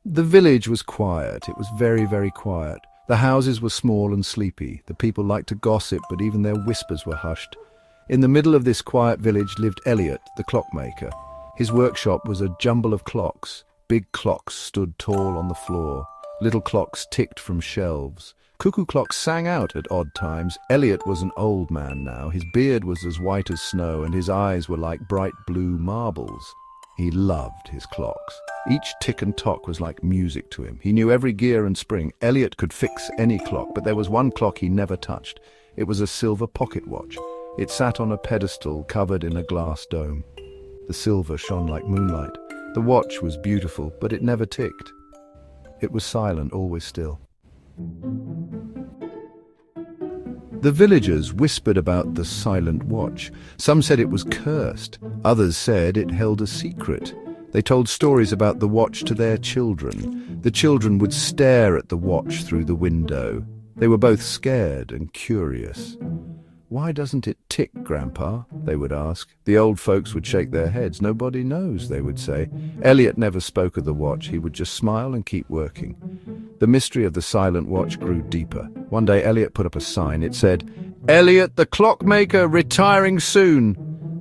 The village was quiet. It was very, very quiet. The houses were small and sleepy. The people liked to gossip, but even their whispers were hushed. In the middle of this quiet village lived Elliot, the clockmaker. His workshop was a jumble of clocks. Big clocks stood tall on the floor. Little clocks ticked from shelves. Cuckoo clocks sang out at odd times. Elliot was an old man now. His beard was as white as snow, and his eyes were like bright blue marbles. He loved his clocks. Each tick and tock was like music to him. He knew every gear and spring. Elliot could fix any clock, but there was one clock he never touched. It was a silver pocket watch. It sat on a pedestal covered in a glass dome. The silver shone like moonlight. The watch was beautiful, but it never ticked. It was silent, always still. The villagers whispered about the silent watch. Some said it was cursed. Others said it held a secret. They told stories about the watch to their children. The children would stare at the watch through the window. They were both scared and curious. "Why doesn't it tick, Grandpa?" they would ask. The old folks would shake their heads. "Nobody knows," they would say. Elliot never spoke of the watch. He would just smile and keep working. The mystery of the silent watch grew deeper. One day Elliot put up a sign. It said, "Elliot the clockmaker, retiring soon."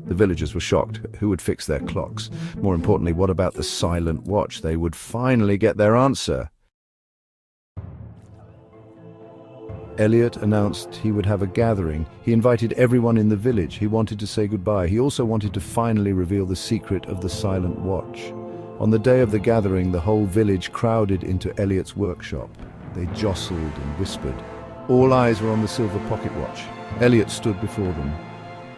The villagers were shocked. Who would fix their clocks? More importantly, what about the silent watch? They would finally get their answer. Elliot announced he would have a gathering. He invited everyone in the village. He wanted to say goodbye. He also wanted to finally reveal the secret of the silent watch. On the day of the gathering, the whole village crowded into Elliot's workshop. They jostled and whispered. All eyes were on the silver pocket watch. Elliot stood before them.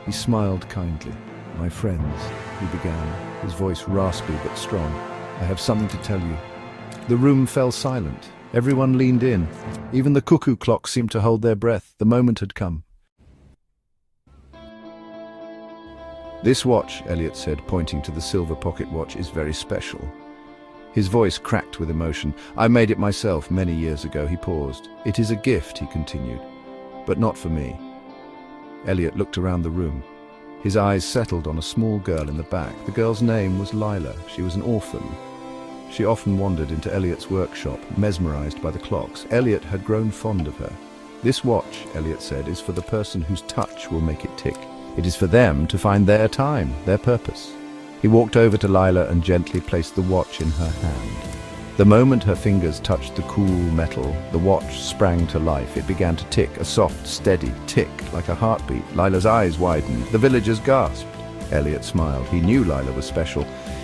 He smiled kindly. "My friends," he began, his voice raspy but strong, "I have something to tell you." The room fell silent. Everyone leaned in. Even the cuckoo clocks seemed to hold their breath. The moment had come. "This watch," Elliot said, pointing to the silver pocket watch, "is very special." His voice cracked with emotion. "I made it myself many years ago." He paused. "It is a gift," he continued, "but not for me." Elliot looked around the room. His eyes settled on a small girl in the back. The girl's name was Lila. She was an orphan. She often wandered into Elliot's workshop, mesmerized by the clocks. Elliot had grown fond of her. "This watch," Elliot said, "is for the person whose touch will make it tick. It is for them to find their time, their purpose." He walked over to Lila and gently placed the watch in her hand. The moment her fingers touched the cool metal, the watch sprang to life. It began to tick, a soft, steady tick, like a heartbeat. Lila's eyes widened. The villagers gasped. Elliot smiled. He knew Lila was special.